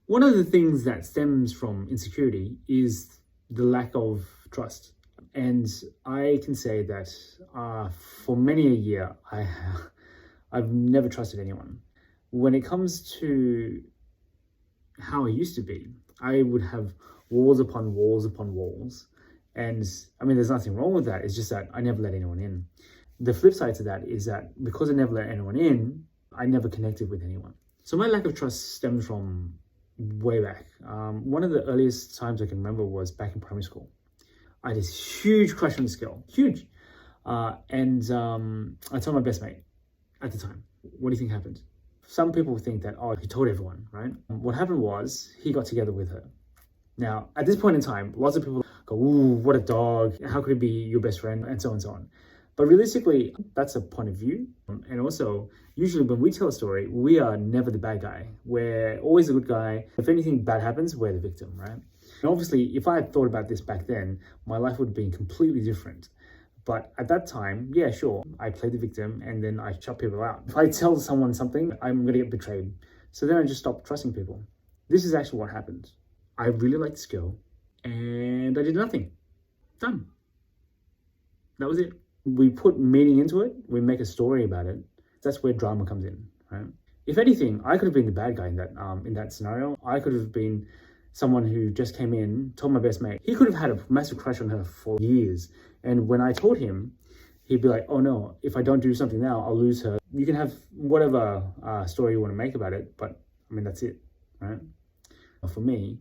One of the things that stems from insecurity is the lack of trust. And I can say that for many a year, I've never trusted anyone. When it comes to how I used to be, I would have walls upon walls upon walls. And I mean, there's nothing wrong with that. It's just that I never let anyone in. The flip side to that is that because I never let anyone in, I never connected with anyone. So my lack of trust stems from way back. One of the earliest times I can remember was back in primary school. I had this huge crush on this girl, huge. And I told my best mate at the time. What do you think happened? Some people think that, oh, he told everyone, right? What happened was he got together with her. Now, at this point in time, lots of people go, ooh, what a dog. How could he be your best friend? And so on and so on. But realistically, that's a point of view. And also, usually when we tell a story, we are never the bad guy. We're always the good guy. If anything bad happens, we're the victim, right? And obviously, if I had thought about this back then, my life would have been completely different. But at that time, yeah, sure, I played the victim and then I shut people out. If I tell someone something, I'm going to get betrayed. So then I just stopped trusting people. This is actually what happened. I really liked this girl and I did nothing. Done. That was it. We put meaning into it. We make a story about it. That's where drama comes in, right? If anything, I could have been the bad guy in that scenario. I could have been someone who just came in, told my best mate. He could have had a massive crush on her for years. And when I told him, he'd be like, oh no, if I don't do something now, I'll lose her. You can have whatever story you want to make about it, but I mean, that's it, right? For me,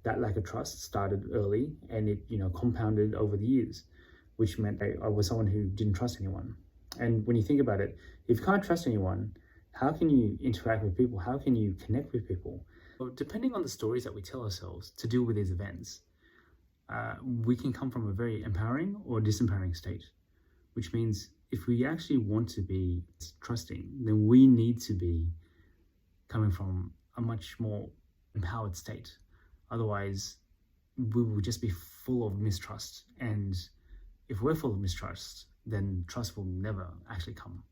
that lack of trust started early and it, compounded over the years, which meant I was someone who didn't trust anyone. And when you think about it, if you can't trust anyone, how can you interact with people? How can you connect with people? Well, depending on the stories that we tell ourselves to deal with these events, we can come from a very empowering or disempowering state, which means if we actually want to be trusting, then we need to be coming from a much more empowered state. Otherwise, we will just be full of mistrust. And if we're full of mistrust, then trust will never actually come.